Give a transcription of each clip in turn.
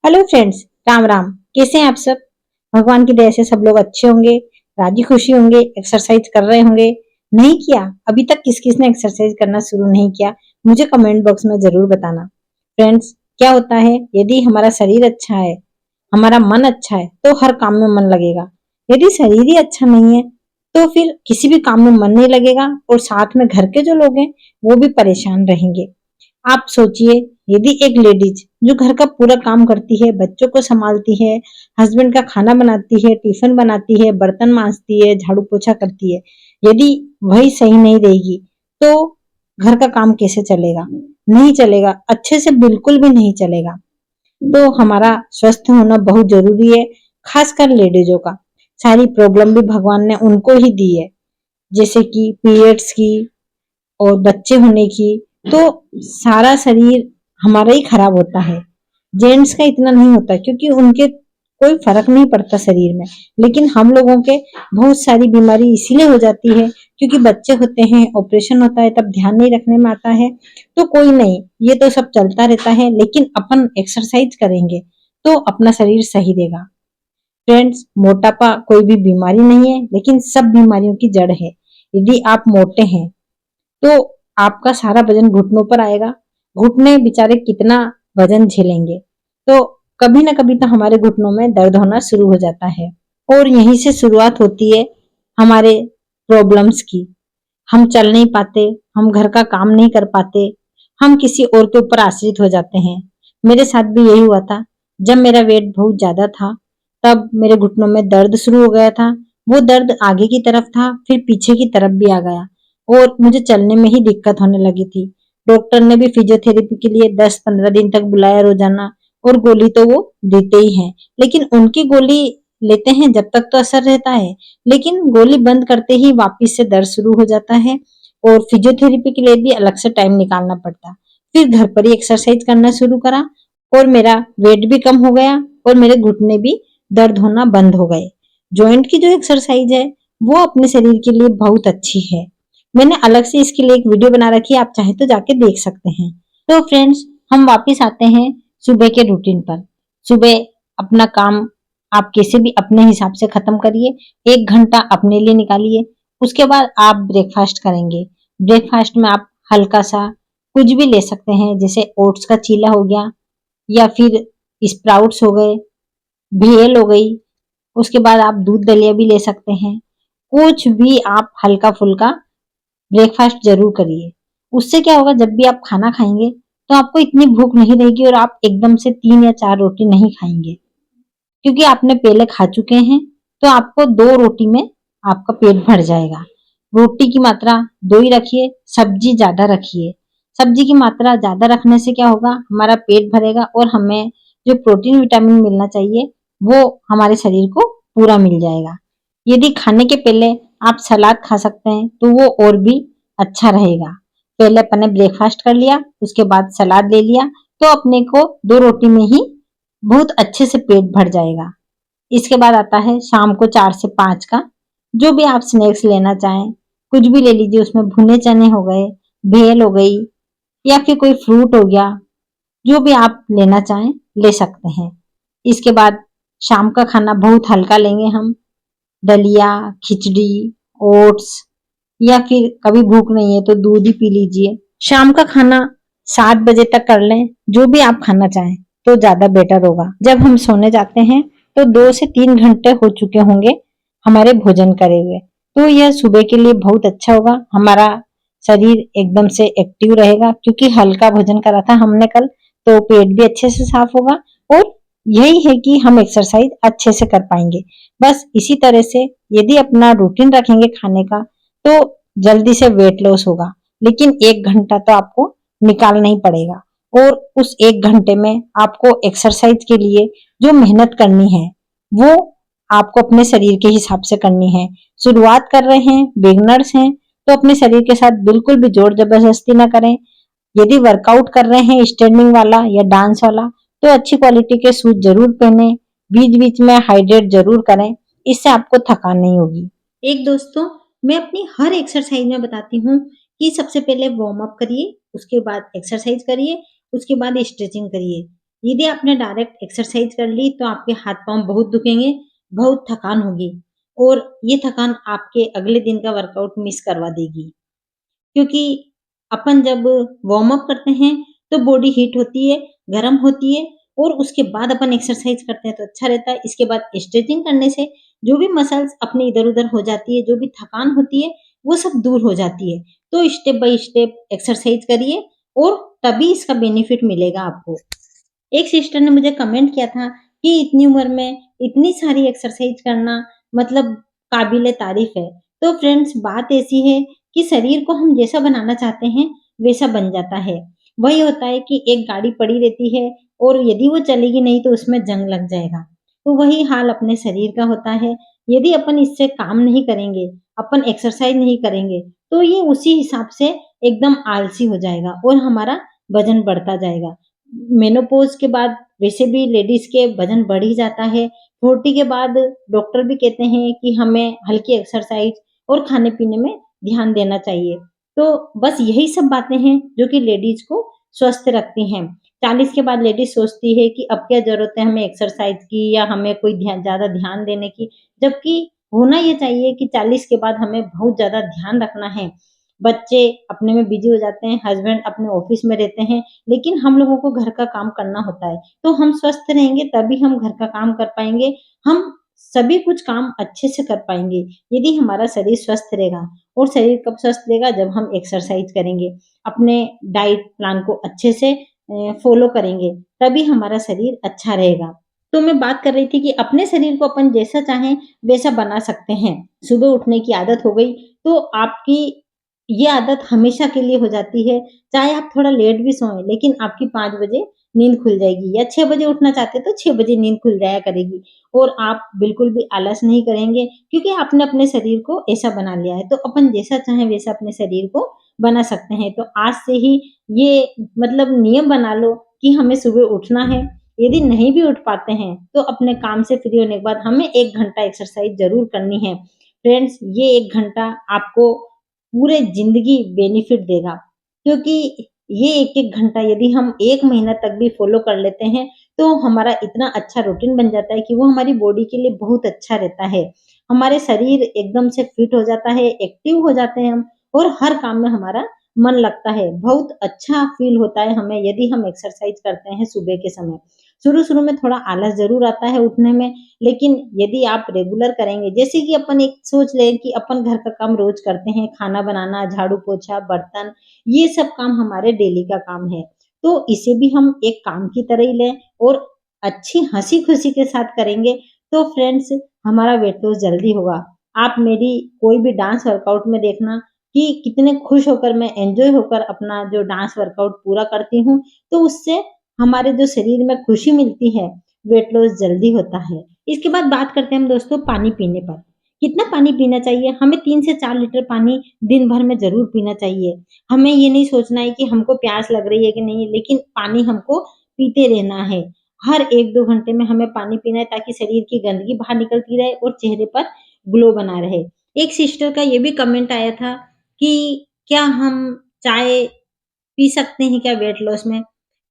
Hello friends, Ram Ram. कैसे हैं आप सब? भगवान की दया से सब लोग अच्छे होंगे, राजी खुशी होंगे, एक्सरसाइज कर रहे होंगे। नहीं किया अभी तक? किस किस ने एक्सरसाइज करना शुरू नहीं किया, मुझे कमेंट बॉक्स में जरूर बताना। फ्रेंड्स, क्या होता है, यदि हमारा शरीर अच्छा है, हमारा मन अच्छा है, तो हर काम में मन लगेगा। यदि शरीर ही अच्छा नहीं है तो फिर किसी भी काम में मन नहीं लगेगा, और साथ में घर के जो लोग हैं वो भी परेशान रहेंगे। आप सोचिए, यदि एक लेडीज जो घर का पूरा काम करती है, बच्चों को संभालती है, हस्बैंड का खाना बनाती है, टिफिन बनाती है, बर्तन मांजती है, झाड़ू पोछा करती है, यदि वही सही नहीं रहेगी तो घर का काम कैसे चलेगा? नहीं चलेगा, अच्छे से बिल्कुल भी नहीं चलेगा। तो हमारा स्वस्थ होना बहुत जरूरी है, खासकर लेडीजों का। सारी प्रॉब्लम भी भगवान ने उनको ही दी है, जैसे कि पीरियड्स की और बच्चे होने की। तो सारा शरीर हमारा ही खराब होता है। जेंट्स का इतना नहीं होता क्योंकि उनके कोई फर्क नहीं पड़ता शरीर में, लेकिन हम लोगों के बहुत सारी बीमारी इसीलिए हो जाती है क्योंकि बच्चे होते हैं, ऑपरेशन होता है, तब ध्यान नहीं रखने में आता है। तो कोई नहीं, ये तो सब चलता रहता है, लेकिन अपन एक्सरसाइज करेंगे तो अपना शरीर सही रहेगा। फ्रेंड्स, मोटापा कोई भी बीमारी नहीं है, लेकिन सब बीमारियों की जड़ है। यदि आप मोटे हैं तो आपका सारा वजन घुटनों पर आएगा। घुटने बेचारे कितना वजन झेलेंगे? तो कभी ना कभी तो हमारे घुटनों में दर्द होना शुरू हो जाता है, और यहीं से शुरुआत होती है हमारे प्रॉब्लम्स की। हम चल नहीं पाते, हम घर का काम नहीं कर पाते, हम किसी और के ऊपर आश्रित हो जाते हैं। मेरे साथ भी यही हुआ था। जब मेरा वेट बहुत ज्यादा था तब मेरे घुटनों में दर्द शुरू हो गया था। वो दर्द आगे की तरफ था, फिर पीछे की तरफ भी आ गया, और मुझे चलने में ही दिक्कत होने लगी थी। डॉक्टर ने भी फिजियोथेरेपी के लिए 10-15 दिन तक बुलाया रोजाना, और गोली तो वो देते ही हैं। लेकिन उनकी गोली लेते हैं जब तक तो असर रहता है, लेकिन गोली बंद करते ही वापिस से दर्द शुरू हो जाता है, और फिजियोथेरेपी के लिए भी अलग से टाइम निकालना पड़ता। फिर घर पर ही एक्सरसाइज करना शुरू करा, और मेरा वेट भी कम हो गया, और मेरे घुटने भी दर्द होना बंद हो गए। जॉइंट की जो एक्सरसाइज है वो अपने शरीर के लिए बहुत अच्छी है। मैंने अलग से इसके लिए एक वीडियो बना रखी है, आप चाहे तो जाके देख सकते हैं। तो फ्रेंड्स, हम वापस आते हैं सुबह के रूटीन पर। सुबह अपना काम आप कैसे भी अपने हिसाब से खत्म करिए, 1 घंटा अपने लिए निकालिए। उसके बाद आप ब्रेकफास्ट करेंगे। ब्रेकफास्ट में आप हल्का सा कुछ भी ले सकते हैं, जैसे ओट्स का चीला हो गया, या फिर स्प्राउट्स हो गए, भेल हो गई। उसके बाद आप दूध दलिया भी ले सकते हैं। कुछ भी आप हल्का फुल्का ब्रेकफास्ट जरूर करिए। उससे क्या होगा, जब भी आप खाना खाएंगे तो आपको इतनी भूख नहीं रहेगी, और आप एकदम से 3 या 4 रोटी नहीं खाएंगे, क्योंकि आपने पहले खा चुके हैं। तो आपको 2 रोटी में आपका पेट भर जाएगा। रोटी की मात्रा 2 ही रखिए, सब्जी ज्यादा रखिए। सब्जी की मात्रा ज्यादा रखने से क्या होगा, हमारा पेट भरेगा, और हमें जो प्रोटीन विटामिन मिलना चाहिए वो हमारे शरीर को पूरा मिल जाएगा। यदि खाने के पहले आप सलाद खा सकते हैं तो वो और भी अच्छा रहेगा। पहले अपन ने ब्रेकफास्ट कर लिया, उसके बाद सलाद ले लिया, तो अपने को 2 रोटी में ही बहुत अच्छे से पेट भर जाएगा। इसके बाद आता है शाम को 4 से 5 का, जो भी आप स्नैक्स लेना चाहें कुछ भी ले लीजिए। उसमें भुने चने हो गए, भेल हो गई, या फिर कोई फ्रूट हो गया, जो भी आप लेना चाहें ले सकते हैं। इसके बाद शाम का खाना बहुत हल्का लेंगे हम। दलिया, खिचड़ी, ओट्स, या फिर कभी भूख नहीं है तो दूध ही पी लीजिए। शाम का खाना 7 बजे तक कर लें, जो भी आप खाना चाहें, तो ज्यादा बेटर होगा। जब हम सोने जाते हैं तो 2 से 3 घंटे हो चुके होंगे हमारे भोजन करे हुए, तो यह सुबह के लिए बहुत अच्छा होगा। हमारा शरीर एकदम से एक्टिव रहेगा, क्योंकि हल्का भोजन करा था हमने कल, तो पेट भी अच्छे से साफ होगा, और यही है कि हम एक्सरसाइज अच्छे से कर पाएंगे। बस इसी तरह से यदि अपना रूटीन रखेंगे खाने का, तो जल्दी से वेट लॉस होगा। लेकिन 1 घंटा तो आपको निकालना ही पड़ेगा, और उस 1 घंटे में आपको एक्सरसाइज के लिए जो मेहनत करनी है वो आपको अपने शरीर के हिसाब से करनी है। शुरुआत कर रहे हैं, बिगनर्स हैं, तो अपने शरीर के साथ बिल्कुल भी जोर जबरदस्ती ना करें। यदि वर्कआउट कर रहे हैं स्टैंडिंग वाला या डांस वाला, तो अच्छी क्वालिटी के शूज जरूर पहने, बीच बीच में हाइड्रेट जरूर करें, इससे आपको थकान नहीं होगी। एक दोस्तों, मैं अपनी हर एक्सरसाइज में बताती हूँ कि सबसे पहले वार्म अप करिए, उसके बाद एक्सरसाइज करिए, उसके बाद स्ट्रेचिंग करिए। यदि आपने डायरेक्ट एक्सरसाइज कर ली तो आपके हाथ-पाँव बहुत दुखेंगे, बहुत थकान होगी और ये थकान आपके अगले दिन का वर्कआउट मिस करवा देगी। क्योंकि अपन जब वार्म अप करते हैं तो बॉडी हीट होती है, गर्म होती है और उसके बाद अपन एक्सरसाइज करते हैं तो अच्छा रहता है। इसके बाद स्ट्रेचिंग करने से जो भी मसल्स अपनी इधर-उधर हो जाती है, जो भी थकान होती है, वो सब दूर हो जाती है। तो स्टेप बाय स्टेप एक्सरसाइज करिए और तभी इसका बेनिफिट मिलेगा आपको। एक सिस्टर ने मुझे कमेंट किया था कि इतनी उम्र में इतनी सारी एक्सरसाइज करना मतलब काबिले तारीफ है। तो फ्रेंड्स बात ऐसी है कि शरीर को हम जैसा बनाना चाहते हैं वैसा बन जाता है। वही होता है कि एक गाड़ी पड़ी रहती है और यदि वो चलेगी नहीं तो उसमें जंग लग जाएगा। तो वही हाल अपने शरीर का होता है। यदि अपन इससे काम नहीं करेंगे, अपन एक्सरसाइज नहीं करेंगे, तो ये उसी हिसाब से एकदम आलसी हो जाएगा और हमारा वजन बढ़ता जाएगा। मेनोपॉज़ के बाद वैसे भी लेडीज़ के वज़न बढ़ ही जाता है। 40 के बाद डॉक्टर भी कहते हैं कि हमें हल्की एक्सरसाइज़ और खाने-पीने में ध्यान देना चाहिए। तो बस यही सब बातें हैं जो कि लेडीज़ को स्वस्थ रखती हैं। 40 के बाद लेडीज़ सोचती है कि अब क्या ज़रूरत है हमें एक्सरसाइज़ की या हमें कोई ज़्यादा ध्यान देने की। जबकि होना ये चाहिए कि 40 के बाद हमें बहुत ज़्यादा ध्यान रखना है। बच्चे अपने में बिज़ी हो जाते हैं, हस्बैंड अपने ऑफ़िस में रहते हैं, लेकिन हम लोगों को घर का काम करना होता है। तो हम स्वस्थ रहेंगे तभी हम घर का काम कर पाएँगे, हम सभी कुछ काम अच्छे से कर पाएँगे, यदि हमारा शरीर स्वस्थ रहेगा और शरीर कब स्वस्थ रहेगा जब हम एक्सरसाइज़ करेंगे, अपने डाइट प्लान को अच्छे से फ़ॉलो करेंगे, तभी हमारा शरीर अच्छा रहेगा। तो मैं बात कर रही थी कि अपने शरीर को अपन जैसा चाहें वैसा बना सकते हैं। सुबह उठने की आदत हो गई, तो आपकी ये आदत हमेशा के लिए हो जाती है। चाहे आप थोड़ा लेट भी सोएँ, लेकिन आपकी 5 बजे नींद खुल जाएगी या 6 बजे उठना चाहते हैं तो 6 बजे नींद खुल जाया करेगी और आप बिल्कुल भी आलस नहीं करेंगे क्योंकि आपने अपने शरीर को ऐसा बना लिया है। तो अपन जैसा चाहें वैसा अपने शरीर को बना सकते हैं। तो आज से ही ये मतलब नियम बना लो कि हमें सुबह उठना है। यदि नहीं भी उठ पाते हैं, तो अपने काम से फ्री होने के बाद हमें 1 घंटा एक्सरसाइज़ ज़रूर करनी है। फ्रेंड्स, ये 1 घंटा आपको पूरे ज़िंदगी बेनिफिट देगा क्योंकि ये 1-1 घंटा यदि हम 1 महीना तक भी फ़ॉलो कर लेते हैं, तो हमारा इतना अच्छा रूटीन बन जाता है कि वो हमारी बॉडी के लिए बहुत अच्छा रहता है। हमारे शरीर एकदम से फिट हो जाता है, एक्टिव हो जाते हैं हम और हर काम में हमारा मन लगता है। बहुत अच्छा फ़ील होता है हमें यदि हम एक्सरसाइज़ करते हैं सुबह के समय। शुरू-शुरू में थोड़ा आलस ज़रूर आता है उठने में, लेकिन यदि आप रेगुलर करेंगे जैसे कि अपन एक सोच लें कि अपन घर का काम रोज़ करते हैं, खाना बनाना, झाड़ू-पोछा, बर्तन, ये सब काम हमारे डेली का काम है। तो इसे भी हम एक काम की तरह ही लें और अच्छी हँसी-खुशी के साथ करेंगे, तो फ्रेंड्स हमारा वेट लॉस जल्दी होगा। आप मेरी कोई भी डांस वर्कआउट में देखना कि कितने खुश होकर मैं एन्जॉय होकर अपना जो डांस वर्कआउट पूरा करती हूँ, तो उससे हमारे जो शरीर में खुशी मिलती है, वेट लॉस जल्दी होता है। इसके बाद बात करते हैं हम दोस्तों पानी पीने पर। कितना पानी पीना चाहिए? हमें 3 से 4 लीटर पानी दिन भर में ज़रूर पीना चाहिए। हमें ये नहीं सोचना है कि हमको प्यास लग रही है कि नहीं, लेकिन पानी हमको पीते रहना है। हर 1-2 घंटे में हमें पानी पीना है ताकि शरीर की गंदगी बाहर निकलती रहे और चेहरे पर ग्लो बना रहे। एक सिस्टर का ये भी कमेंट आया था कि क्या हम चाय पी सकते हैं क्या वेट लॉस में?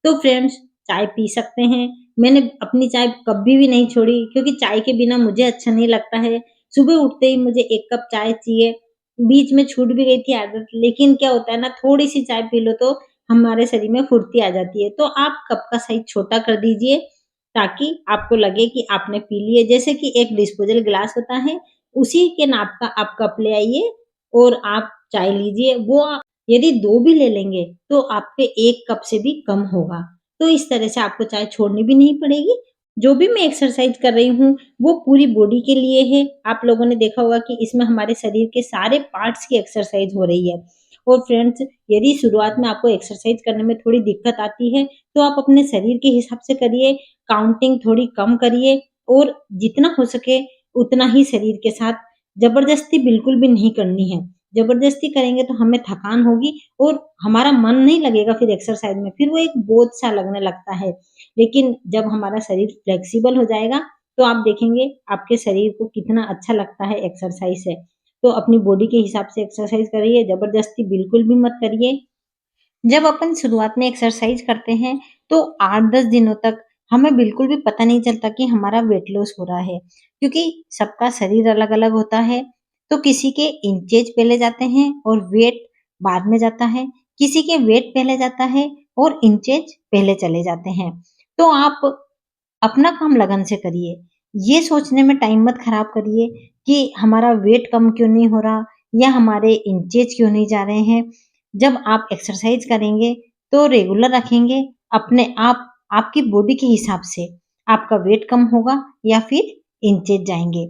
तो फ्रेंड्स चाय पी सकते हैं। मैंने अपनी चाय कभी भी नहीं छोड़ी क्योंकि चाय के बिना मुझे अच्छा नहीं लगता है। सुबह उठते ही मुझे 1 कप चाय चाहिए। बीच में छूट भी गई थी आदत, लेकिन क्या होता है ना थोड़ी-सी चाय पी लो तो हमारे शरीर में फुर्ती आ जाती है। तो आप कप का साइज़ छोटा कर दीजिए ताकि आपको लगे कि आपने पी लिए। जैसे कि एक डिस्पोज़ल ग्लास होता है, उसी के नाप का आप कप ले आइए और आप चाय लीजिए। वो यदि 2 भी ले लेंगे, तो आपके 1 कप से भी कम होगा। तो इस तरह से आपको चाय छोड़नी भी नहीं पड़ेगी। जो भी मैं एक्सरसाइज़ कर रही हूँ, वो पूरी बॉडी के लिए है। आप लोगों ने देखा होगा कि इसमें हमारे शरीर के सारे पार्ट्स की एक्सरसाइज़ हो रही है। और फ्रेंड्स, यदि शुरुआत में आपको एक्सरसाइज़ करने में थोड़ी दिक्कत आती है, तो आप अपने शरीर के हिसाब से करिए, काउंटिंग थोड़ी कम करिए और जितना हो सके उतना ही शरीर के साथ ज़बरदस्ती बिल्कुल भी नहीं करनी है। ज़बरदस्ती करेंगे तो हमें थकान होगी और हमारा मन नहीं लगेगा फिर एक्सरसाइज़ में, फिर वो एक बोझ-सा लगने लगता है। लेकिन जब हमारा शरीर फ्लेक्सिबल हो जाएगा, तो आप देखेंगे आपके शरीर को कितना अच्छा लगता है एक्सरसाइज़ से। तो अपनी बॉडी के हिसाब से एक्सरसाइज़ करिए, ज़बरदस्ती बिल्कुल भी मत करिए। जब अपन शुरुआत में एक्सरसाइज करते हैं, तो 8-10 दिनों तक हमें बिल्कुल भी पता नहीं चलता कि हमारा वेट लॉस हो रहा है, क्योंकि सबका शरीर अलग-अलग होता है। तो किसी के इंचेज पहले जाते हैं और वेट बाद में जाता है, किसी के वेट पहले जाता है और इंचेज पहले चले जाते हैं। तो आप अपना काम लगन से करिए। ये सोचने में टाइम मत खराब करिए कि हमारा वेट कम क्यों नहीं हो रहा या हमारे इंचेज क्यों नहीं जा रहे हैं। जब आप एक्सरसाइज करेंगे तो रेगुलर रखेंगे, अपने आप आपकी बॉडी के हिसाब से आपका वेट कम होगा या फिर इंचेज जाएँगे।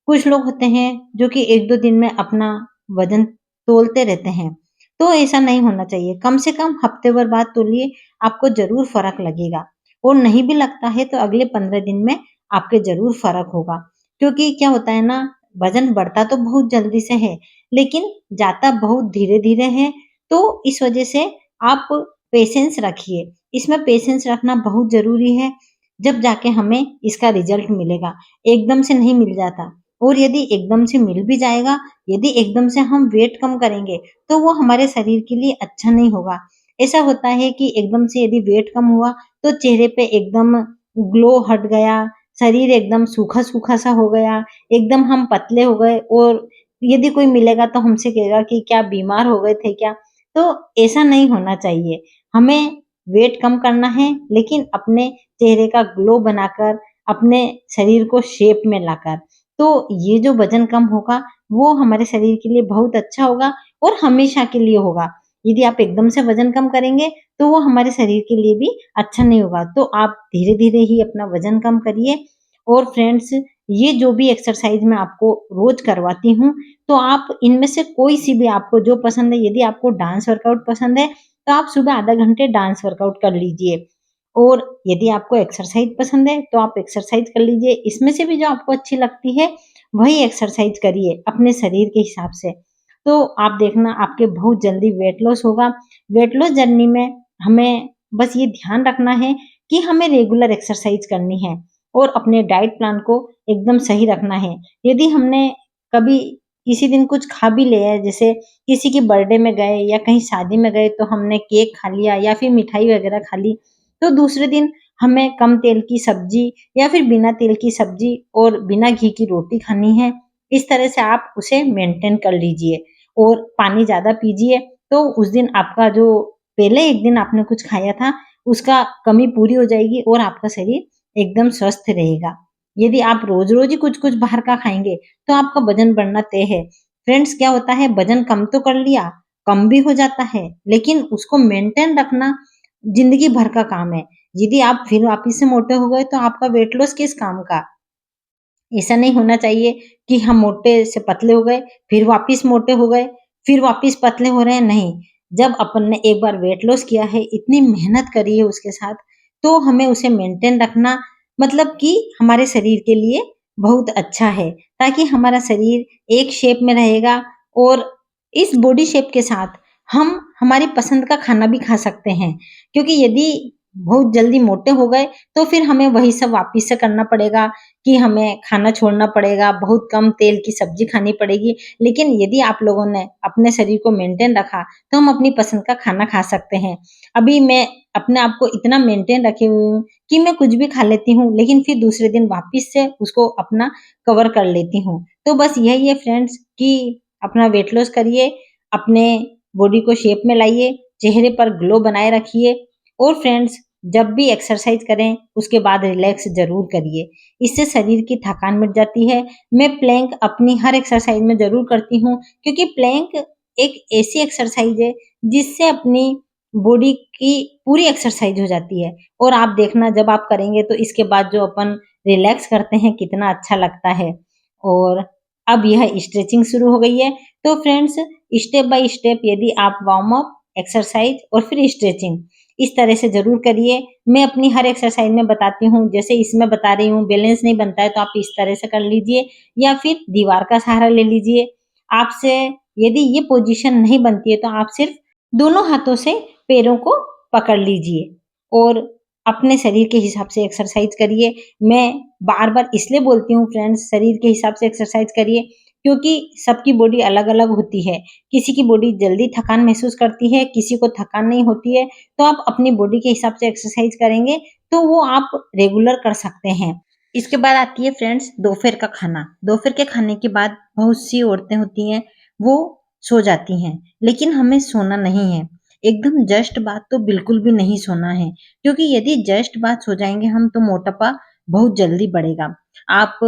कुछ लोग होते हैं जो कि 1-2 दिन में अपना वज़न तौलते रहते हैं, तो ऐसा नहीं होना चाहिए। कम से कम हफ्ते भर बाद तौलिए, आपको ज़रूर फ़र्क लगेगा। और नहीं भी लगता है तो अगले 15 दिन में आपके ज़रूर फ़र्क होगा। क्योंकि क्या होता है ना, वज़न बढ़ता तो बहुत जल्दी से है, लेकिन जाता बहुत धीरे-धीरे है, तो इस वज़ह से आप पेशेंस रखिए। इसमें पेशेंस रखना बहुत ज़रूरी है, जब जाके हमें इसका रिज़ल्ट मिलेगा। एकदम से नहीं मिल जाता और यदि एकदम से मिल भी जाएगा, यदि एकदम से हम वेट कम करेंगे, तो वो हमारे शरीर के लिए अच्छा नहीं होगा। ऐसा होता है कि एकदम से यदि वेट कम हुआ तो चेहरे पे एकदम ग्लो हट गया, शरीर एकदम सूखा-सूखा सा हो गया, एकदम हम पतले हो गए और यदि कोई मिलेगा तो हमसे कहेगा कि क्या बीमार हो गए थे क्या? तो ऐसा नहीं होना चाहिए। हमें वेट कम करना है, लेकिन अपने चेहरे का ग्लो बनाकर, अपने शरीर को शेप में लाकर। तो ये जो वज़न कम होगा, वो हमारे शरीर के लिए बहुत अच्छा होगा और हमेशा के लिए होगा। यदि आप एकदम से वज़न कम करेंगे तो वो हमारे शरीर के लिए भी अच्छा नहीं होगा। तो आप धीरे-धीरे ही अपना वज़न कम करिए और फ्रेंड्स, ये जो भी एक्सरसाइज़ मैं आपको रोज़ करवाती हूँ, तो आप इनमें से कोई-सी भी आपको जो पसंद है, यदि आपको डांस वर्कआउट पसंद है, तो आप सुबह आधा घंटे डांस वर्कआउट कर लीजिए और यदि आपको एक्सरसाइज़ पसंद है, तो आप एक्सरसाइज़ कर लीजिए। इसमें से भी जो आपको अच्छी लगती है, वही एक्सरसाइज़ करिए अपने शरीर के हिसाब से। तो आप देखना आपके बहुत जल्दी वेट लॉस होगा। वेट लॉस जर्नी में हमें बस ये ध्यान रखना है कि हमें रेगुलर एक्सरसाइज करनी है और अपने डाइट प्लान को एकदम सही रखना है। यदि हमने कभी किसी दिन कुछ खा भी लिया है, जैसे किसी की बर्थडे में गए या कहीं शादी में गए तो हमने केक खा लिया या फिर मिठाई वगैरह खा ली, तो दूसरे दिन हमें कम तेल की सब्जी या फिर बिना तेल की सब्जी और बिना घी की रोटी खानी है। इस तरह से आप उसे मेंटेन कर लीजिए और पानी ज़्यादा पीजिए, तो उस दिन आपका जो पहले एक दिन आपने कुछ खाया था, उसका कमी पूरी हो जाएगी और आपका शरीर एकदम स्वस्थ रहेगा। यदि आप रोज़-रोज़ ही कुछ-कुछ बाहर का खाएँगे, तो आपका वज़न बढ़ना तय है। फ्रेंड्स, क्या होता है, वज़न कम तो कर लिया, कम भी हो जाता है, लेकिन उसको मेंटेन रखना ज़िंदगी भर का काम है। यदि आप फिर वापिस से मोटे हो गए, तो आपका वेट लॉस किस काम का? ऐसा नहीं होना चाहिए कि हम मोटे से पतले हो गए, फिर वापिस मोटे हो गए, फिर वापिस पतले हो रहे हैं, नहीं। जब अपन ने एक बार वेट लॉस किया है, इतनी मेहनत करी है उसके साथ, तो हमें उसे मेंटेन रखना मतलब कि हमारे शरीर के लिए बहुत अच्छा है, ताकि हमारा शरीर एक शेप में रहेगा और इस बॉडी शेप के साथ हम हमारी पसंद का खाना भी खा सकते हैं। क्योंकि यदि बहुत जल्दी मोटे हो गए, तो फिर हमें वही सब वापिस से करना पड़ेगा कि हमें खाना छोड़ना पड़ेगा, बहुत कम तेल की सब्ज़ी खानी पड़ेगी। लेकिन यदि आप लोगों ने अपने शरीर को मेंटेन रखा, तो हम अपनी पसंद का खाना खा सकते हैं। अभी मैं अपने आप को इतना मेंटेन रखी हुई हूँ कि मैं कुछ भी खा लेती हूँ, लेकिन फिर दूसरे दिन वापिस से उसको अपना कवर कर लेती हूँ। तो बस यही है फ्रेंड्स कि अपना वेट लॉस करिए, अपने बॉडी को शेप में लाइए, चेहरे पर ग्लो बनाए रखिए और फ्रेंड्स, जब भी एक्सरसाइज़ करें, उसके बाद रिलैक्स ज़रूर करिए। इससे शरीर की थकान मिट जाती है। मैं प्लैंक अपनी हर एक्सरसाइज़ में ज़रूर करती हूँ, क्योंकि प्लैंक एक ऐसी एक्सरसाइज़ है, जिससे अपनी बॉडी की पूरी एक्सरसाइज़ हो जाती है और आप देखना जब आप करेंगे तो इसके बाद जो अपन रिलैक्स करते हैं, कितना अच्छा लगता है। और अब यह स्ट्रेचिंग शुरू हो गई है, तो फ्रेंड्स, स्टेप बाय स्टेप यदि आप वार्म अप, एक्सरसाइज़ और फिर स्ट्रेचिंग इस तरह से ज़रूर करिए। मैं अपनी हर एक्सरसाइज़ में बताती हूँ, जैसे इसमें बता रही हूँ, बैलेंस नहीं बनता है तो आप इस तरह से कर लीजिए या फिर दीवार का सहारा ले लीजिए। आपसे यदि ये पोज़ीशन नहीं बनती है तो आप सिर्फ़ दोनों हाथों से पैरों को पकड़ लीजिए और अपने शरीर के हिसाब से एक्सरसाइज़ करिए। मैं बार-बार इसलिए बोलती हूँ फ्रेंड्स, शरीर के हिसाब से एक्सरसाइज़ करिए, क्योंकि सबकी बॉडी अलग-अलग होती है। किसी की बॉडी जल्दी थकान महसूस करती है, किसी को थकान नहीं होती है। तो आप अपनी बॉडी के हिसाब से एक्सरसाइज करेंगे तो वो आप रेगुलर कर सकते हैं। इसके बाद आती है फ्रेंड्स दोपहर का खाना। दोपहर के खाने के बाद बहुत सी औरतें होती हैं, वो सो जाती हैं, लेकिन हमें सोना नहीं है। एकदम जस्ट बाद तो बिल्कुल भी नहीं सोना है, क्योंकि यदि जस्ट बाद सो जाएँगे हम तो मोटापा बहुत जल्दी बढ़ेगा। आप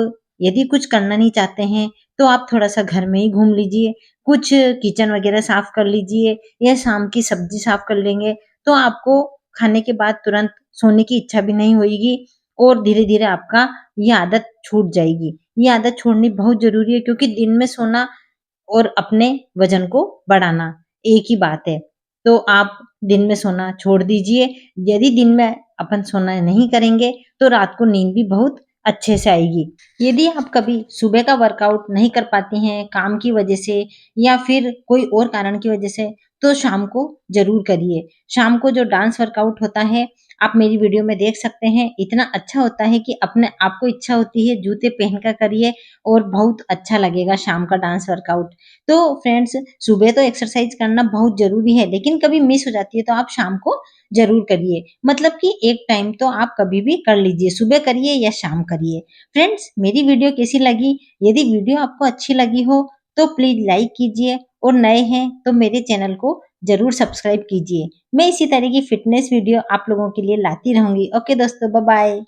यदि कुछ करना नहीं चाहते हैं, तो आप थोड़ा-सा घर में ही घूम लीजिए, कुछ किचन वगैरह साफ कर लीजिए या शाम की सब्जी साफ कर लेंगे, तो आपको खाने के बाद तुरंत सोने की इच्छा भी नहीं होएगी और धीरे-धीरे आपका ये आदत छूट जाएगी। ये आदत छोड़नी बहुत ज़रूरी है, क्योंकि दिन में सोना और अपने वज़न को बढ़ाना एक ही बात है। तो आप दिन में सोना छोड़ दीजिए। यदि दिन में अपन सोना नहीं करेंगे, तो रात को नींद भी बहुत अच्छे से आएगी। यदि आप कभी सुबह का वर्कआउट नहीं कर पाती हैं काम की वजह से या फिर कोई और कारण की वजह से, तो शाम को ज़रूर करिए। शाम को जो डांस वर्कआउट होता है, आप मेरी वीडियो में देख सकते हैं, इतना अच्छा होता है कि अपने आपको इच्छा होती है जूते पहन कर करिए और बहुत अच्छा लगेगा शाम का डांस वर्कआउट। तो फ्रेंड्स, सुबह तो एक्सरसाइज करना बहुत ज़रूरी है, लेकिन कभी मिस हो जाती है तो आप शाम को ज़रूर करिए। मतलब कि एक टाइम तो आप कभी भी कर लीजिए, सुबह करिए या शाम करिए। फ्रेंड्स, मेरी वीडियो कैसी लगी? यदि वीडियो आपको अच्छी लगी हो तो प्लीज़ लाइक कीजिए और नए हैं तो मेरे चैनल को ज़रूर सब्सक्राइब कीजिए। मैं इसी तरह की फ़िटनेस वीडियो आप लोगों के लिए लाती रहूँगी। ओके दोस्तों, बाय बाय।